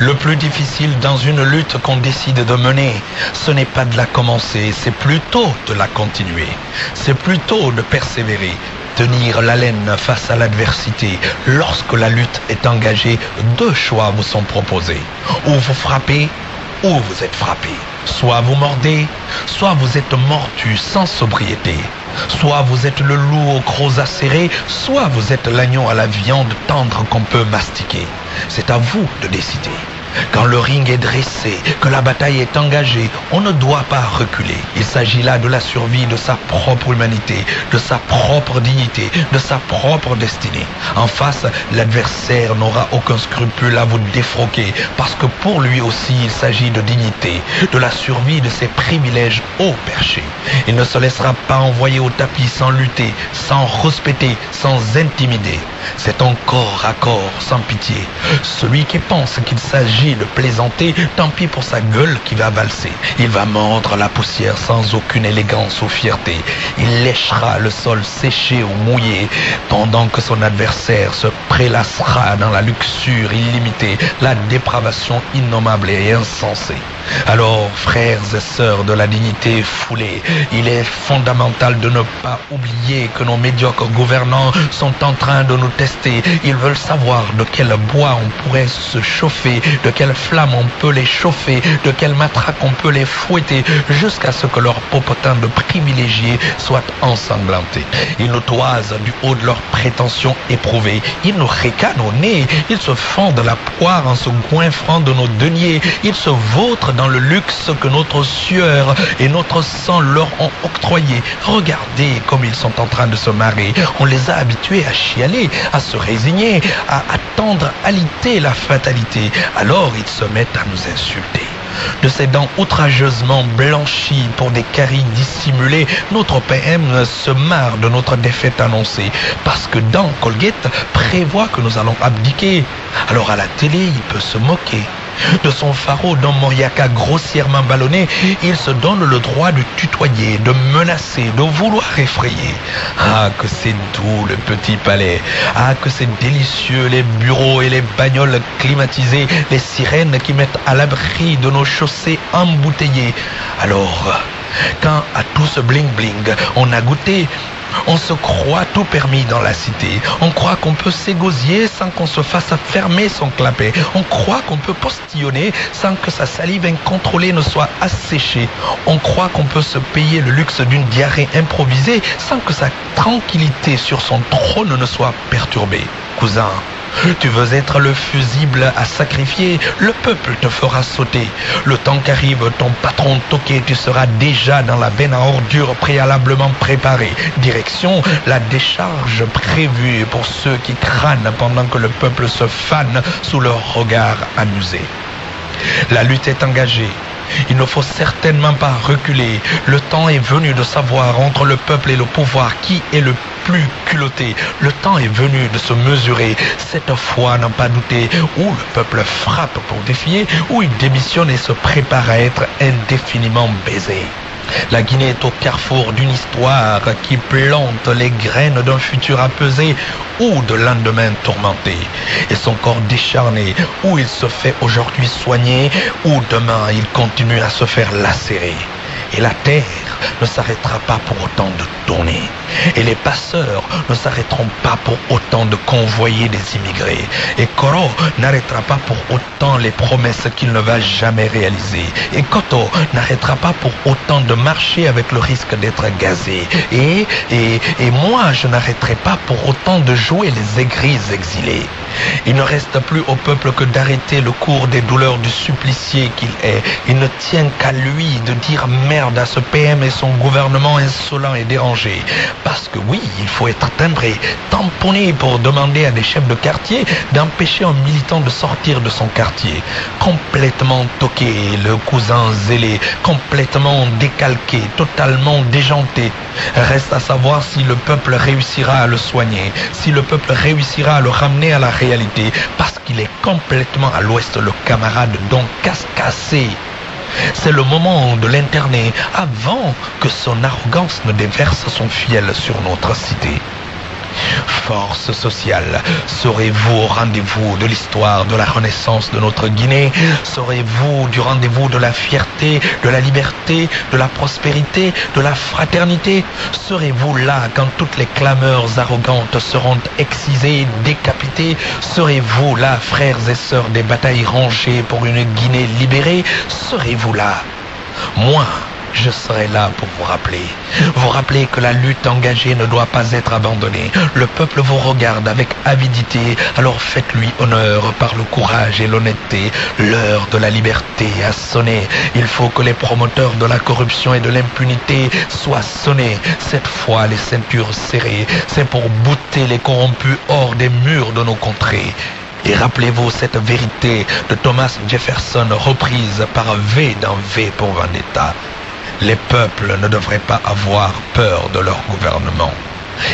Le plus difficile dans une lutte qu'on décide de mener, ce n'est pas de la commencer, c'est plutôt de la continuer. C'est plutôt de persévérer, tenir l'haleine face à l'adversité. Lorsque la lutte est engagée, deux choix vous sont proposés. Ou vous frappez, ou vous êtes frappé. Soit vous mordez, soit vous êtes mordu sans sobriété. Soit vous êtes le loup aux crocs acérés, soit vous êtes l'agneau à la viande tendre qu'on peut mastiquer. C'est à vous de décider. Quand le ring est dressé, que la bataille est engagée, on ne doit pas reculer. Il s'agit là de la survie de sa propre humanité, de sa propre dignité, de sa propre destinée. En face, l'adversaire n'aura aucun scrupule à vous défroquer, parce que pour lui aussi, il s'agit de dignité, de la survie de ses privilèges haut perchés. Il ne se laissera pas envoyer au tapis sans lutter, sans respecter, sans intimider. C'est un corps à corps, sans pitié. Celui qui pense qu'il s'agit de plaisanter, tant pis pour sa gueule qui va valser. Il va mordre la poussière sans aucune élégance ou fierté. Il léchera le sol séché ou mouillé, pendant que son adversaire se prélassera dans la luxure illimitée, la dépravation innommable et insensée. Alors, frères et sœurs de la dignité foulée, il est fondamental de ne pas oublier que nos médiocres gouvernants sont en train de nous tester. Ils veulent savoir de quel bois on pourrait se chauffer, de quelle flamme on peut les chauffer, de quelle matraque on peut les fouetter, jusqu'à ce que leur popotin de privilégiés soit ensanglanté. Ils nous toisent du haut de leurs prétentions éprouvées. Ils nous ricanent au nez. Ils se fendent la poire en se goinfrant de nos deniers. Ils se vautrent dans le luxe que notre sueur et notre sang leur ont octroyé. Regardez comme ils sont en train de se marrer. On les a habitués à chialer, à se résigner, à attendre alité la fatalité. Alors ils se mettent à nous insulter. De ses dents outrageusement blanchies pour des caries dissimulées, notre PM se marre de notre défaite annoncée, parce que Dan Colgate prévoit que nous allons abdiquer. Alors à la télé, il peut se moquer. De son pharaon d'un Moriaka grossièrement ballonné, il se donne le droit de tutoyer, de menacer, de vouloir effrayer. Ah, que c'est doux le petit palais. Ah, que c'est délicieux les bureaux et les bagnoles climatisées, les sirènes qui mettent à l'abri de nos chaussées embouteillées. Alors, quand à tout ce bling-bling, on a goûté, on se croit tout permis dans la cité. On croit qu'on peut s'égosier sans qu'on se fasse fermer son clapet. On croit qu'on peut postillonner sans que sa salive incontrôlée ne soit asséchée. On croit qu'on peut se payer le luxe d'une diarrhée improvisée sans que sa tranquillité sur son trône ne soit perturbée. Cousin, tu veux être le fusible à sacrifier, le peuple te fera sauter. Le temps qu'arrive ton patron toqué, tu seras déjà dans la benne à ordures préalablement préparée. Direction, la décharge prévue pour ceux qui crânent pendant que le peuple se fane sous leur regard amusé. La lutte est engagée. Il ne faut certainement pas reculer. Le temps est venu de savoir entre le peuple et le pouvoir qui est le plus culotté. Le temps est venu de se mesurer. Cette fois, n'en pas douter, où le peuple frappe pour défier, où il démissionne et se prépare à être indéfiniment baisé. La Guinée est au carrefour d'une histoire qui plante les graines d'un futur apaisé ou de lendemain tourmenté. Et son corps décharné, où il se fait aujourd'hui soigner, ou demain il continue à se faire lacérer. Et la terre ne s'arrêtera pas pour autant de tourner. Et les passeurs ne s'arrêteront pas pour autant de convoyer des immigrés. Et Koro n'arrêtera pas pour autant les promesses qu'il ne va jamais réaliser. Et Koto n'arrêtera pas pour autant de marcher avec le risque d'être gazé. Et moi, je n'arrêterai pas pour autant de jouer les aigris exilés. Il ne reste plus au peuple que d'arrêter le cours des douleurs du supplicié qu'il est. Il ne tient qu'à lui de dire merde à ce PM et son gouvernement insolent et dérangé. Parce que oui, il faut être timbré, tamponné pour demander à des chefs de quartier d'empêcher un militant de sortir de son quartier. Complètement toqué, le cousin zélé, complètement décalqué, totalement déjanté. Reste à savoir si le peuple réussira à le soigner, si le peuple réussira à le ramener à la réalité, parce qu'il est complètement à l'ouest, le camarade donc casse-cassé. C'est le moment de l'interner avant que son arrogance ne déverse son fiel sur notre cité. force sociale. Serez-vous au rendez-vous de l'histoire de la renaissance de notre Guinée? Serez-vous du rendez-vous de la fierté, de la liberté, de la prospérité, de la fraternité? Serez-vous là quand toutes les clameurs arrogantes seront excisées, décapitées? Serez-vous là, frères et sœurs des batailles rangées pour une Guinée libérée? Serez-vous là? Moi, je serai là pour vous rappeler que la lutte engagée ne doit pas être abandonnée. Le peuple vous regarde avec avidité, alors faites-lui honneur par le courage et l'honnêteté. L'heure de la liberté a sonné. Il faut que les promoteurs de la corruption et de l'impunité soient sonnés. Cette fois, les ceintures serrées, c'est pour bouter les corrompus hors des murs de nos contrées. Et rappelez-vous cette vérité de Thomas Jefferson reprise par V dans V pour Vendetta. Les peuples ne devraient pas avoir peur de leur gouvernement.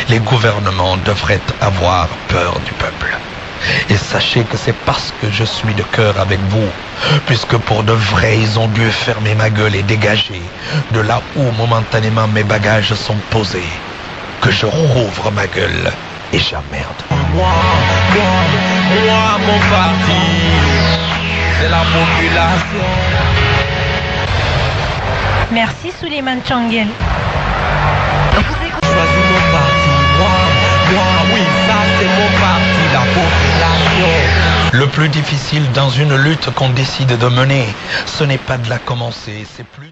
Les gouvernements devraient avoir peur du peuple. Et sachez que c'est parce que je suis de cœur avec vous, puisque pour de vrai ils ont dû fermer ma gueule et dégager de là où momentanément mes bagages sont posés, que je rouvre ma gueule et j'emmerde. Moi, mon parti, c'est la population. Merci Souleymane Tchangel. Choisis mon parti, moi, oui, ça c'est mon parti, la population. Le plus difficile dans une lutte qu'on décide de mener, ce n'est pas de la commencer, c'est plus...